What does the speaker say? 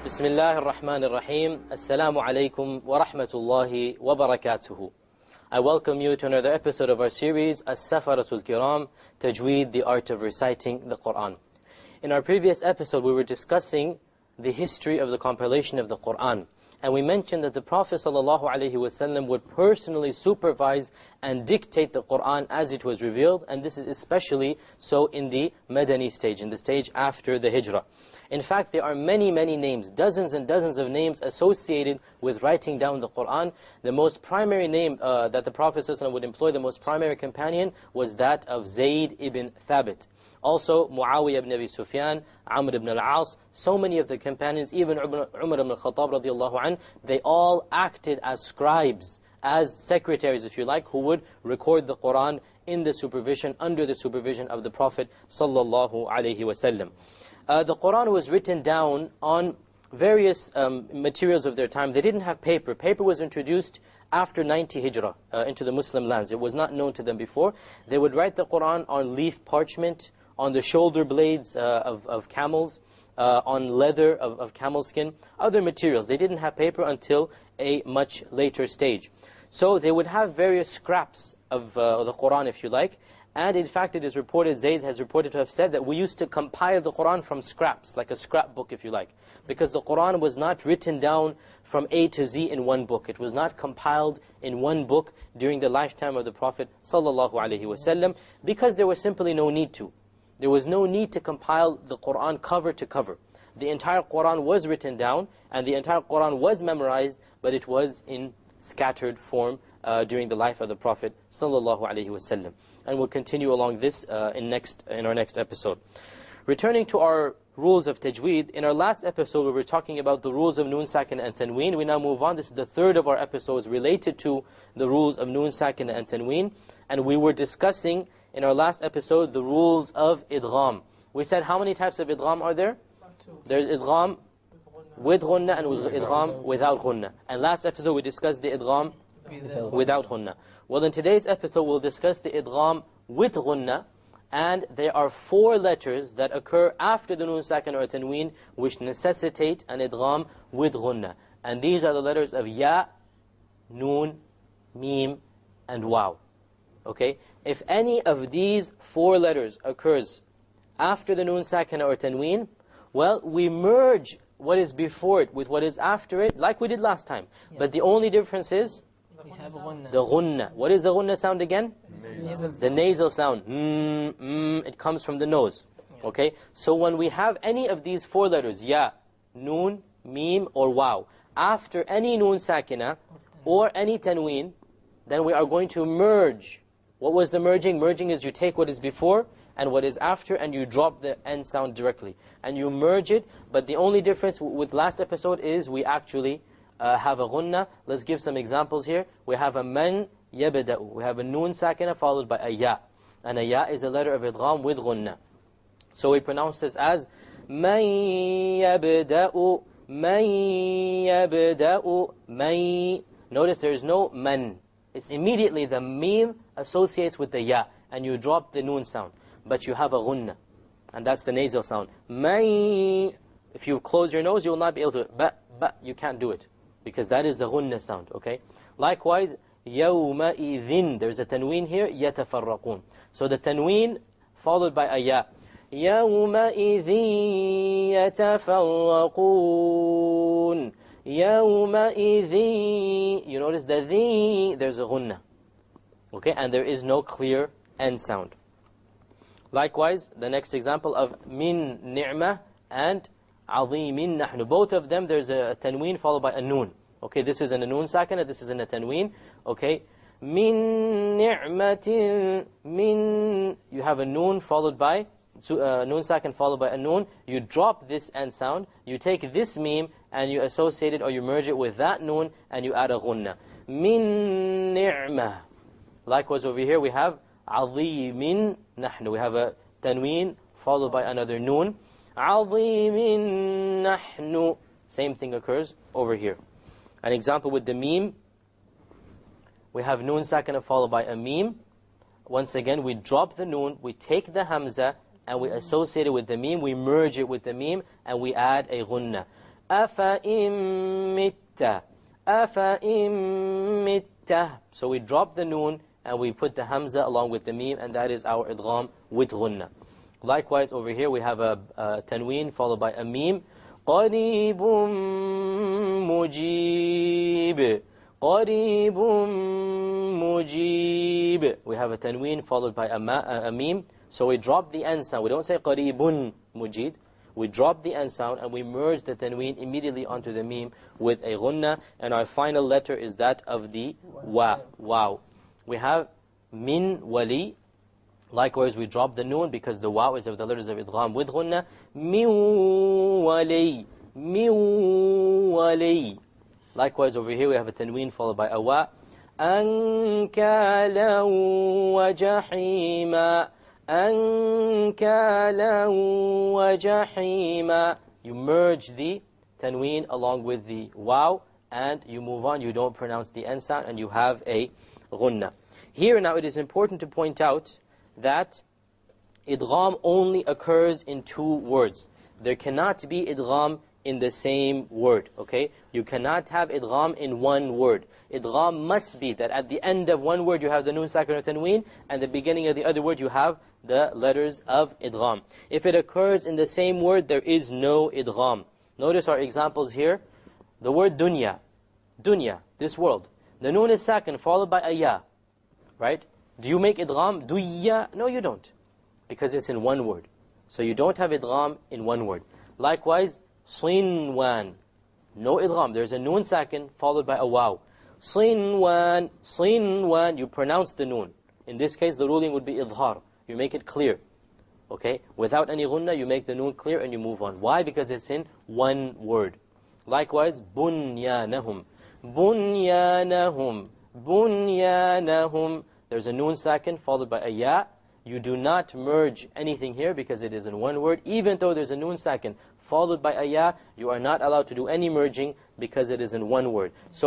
بسم الله الرحمن الرحيم السلام عليكم ورحمة الله وبركاته. I welcome you to another episode of our series Safara Al Keram, Tajweed, the art of reciting the Quran. In our previous episode we were discussing the history of the compilation of the Quran, and we mentioned that the Prophet ﷺ would personally supervise and dictate the Quran as it was revealed, and this is especially so in the Madani stage, in the stage after the Hijrah. In fact, there are many names, dozens and dozens of names associated with writing down the Quran. The most primary name that the Prophet ﷺ would employ, the most primary companion, was that of Zayd ibn Thabit. Also, Muawiyah ibn Abi Sufyan, Amr ibn al-As, so many of the companions, even Umar ibn al-Khattab radiallahu anh, they all acted as scribes, as secretaries, if you like, who would record the Quran in the supervision, under the supervision of the Prophet sallallahu alaihi wasallam. The Quran was written down on various materials of their time. They didn't have paper. Paper was introduced after 90 Hijrah into the Muslim lands. It was not known to them before. They would write the Quran on leaf parchment, on the shoulder blades of camels, on leather of camel skin, other materials. They didn't have paper until a much later stage. So they would have various scraps of the Quran, if you like. And in fact, it is reported, Zayd has reported to have said that we used to compile the Quran from scraps, like a scrapbook, if you like. Because the Quran was not written down from A to Z in one book. It was not compiled in one book during the lifetime of the Prophet ﷺ, because there was simply no need to. There was no need to compile the Quran cover to cover. The entire Quran was written down, and the entire Quran was memorized, but it was in scattered form during the life of the Prophet ﷺ. And we'll continue along this in our next episode. Returning to our rules of tajweed, in our last episode we were talking about the rules of Noon Sakin and Tanween. We now move on. This is the third of our episodes related to the rules of Noon Sakin and Tanween. And we were discussing in our last episode the rules of idgham. We said how many types of idgham are there? There's idgham with ghunnah and idgham without ghunnah. And last episode we discussed the idgham without ghunnah. Well, in today's episode we'll discuss the idgham with ghunnah, and there are 4 letters that occur after the Noon Sakin or Tanween which necessitate an idgham with ghunnah. And these are the letters of Ya, Noon, Mim, and Waw. Okay? If any of these 4 letters occurs after the Noon Sakin or Tanween, well, we merge what is before it with what is after it, like we did last time. Yes. But the only difference is the ghunnah. What is the ghunnah sound again? The nasal sound. It comes from the nose. Okay? So when we have any of these 4 letters, Ya, Noon, Mim, or Waw, after any Noon Sakina or any Tanween, then we are going to merge. What was the merging? Merging is you take what is before and what is after, and you drop the end sound directly. And you merge it, but the only difference with last episode is we actually have a ghunnah. Let's give some examples here. We have a man yabda'u. We have a noon sakina followed by a ya. And a ya is a letter of idgham with ghunnah. So we pronounce this as man yabda'u, man yabda'u, man. Notice there is no man. It's immediately the mim associates with the ya, and you drop the noon sound. But you have a ghunnah, and that's the nasal sound. Man. If you close your nose, you will not be able to. But you can't do it, because that is the ghunnah sound. Okay. Likewise, yawma idhin. There's a tanween here. Yatafarraqun. So the tanween followed by a ya. Yawma idhin yatafarraqun. Yawma idhin. You notice the dhi. There's a ghunnah. Okay, and there is no clear end sound. Likewise, the next example of min ni'mah and azimin nahnu. Both of them, there's a tanween followed by a noon. Okay, this is in a noon sakina, this is in a tanween. Okay, min ni'matin, min. You have a noon followed by, noon sakin followed by a noon. You drop this end sound. You take this meme and you associate it or you merge it with that noon and you add a ghunnah. Min ni'mah. Likewise over here we have عظيم نحن. We have a tanween followed by another noon. عظيم نحن. Same thing occurs over here. An example with the meme. We have noon sakina followed by a meme. Once again, we drop the noon, we take the hamza, and we associate it with the meme, we merge it with the meme, and we add a ghunnah. أَفَإِن مِتَّ أَفَإِن مِتَّ. So we drop the noon and we put the hamza along with the meme, and that is our idgham with ghunna. Likewise over here we have a tanween followed by a meme. قَرِيبٌ مُجِيبٌ قَرِيبٌ مُجِيبٌ. We have a tanween followed by a meme. So we drop the end sound. We don't say قَرِيبٌ مُجِيد. We drop the end sound and we merge the tanween immediately onto the meme with a ghunna. And our final letter is that of the wow. We have min wali. Likewise, we drop the noon because the waw is of the letters of idgham with ghunna. Min wali. Min wali. Likewise, over here we have a tanween followed by a wa. أَنْكَالًا وَجَحِيمًا أَنْكَالًا وَجَحِيمًا. You merge the tanween along with the waw and you move on. You don't pronounce the end sound and you have a ghunna. Here now it is important to point out that idgham only occurs in two words. There cannot be idgham in the same word, okay? You cannot have idgham in one word. Idgham must be that at the end of one word you have the noon sakin or tanween, and the beginning of the other word you have the letters of idgham. If it occurs in the same word, there is no idgham. Notice our examples here. The word dunya, this world. The noon is sakin followed by a ya, right? Do you make idgham? Dunya? No, you don't. Because it's in one word. So you don't have idgham in one word. Likewise, sinwan. No idgham. There's a noon sakin followed by a waw. Sinwan, sinwan. You pronounce the noon. In this case, the ruling would be idhar. You make it clear. Okay? Without any ghunna, you make the noon clear and you move on. Why? Because it's in one word. Likewise, bunyanahum. Bunyanahum. Bunyanahum. There's a noon sakin followed by a ya. You do not merge anything here because it is in one word. Even though there's a noon sakin followed by a ya, you are not allowed to do any merging because it is in one word. So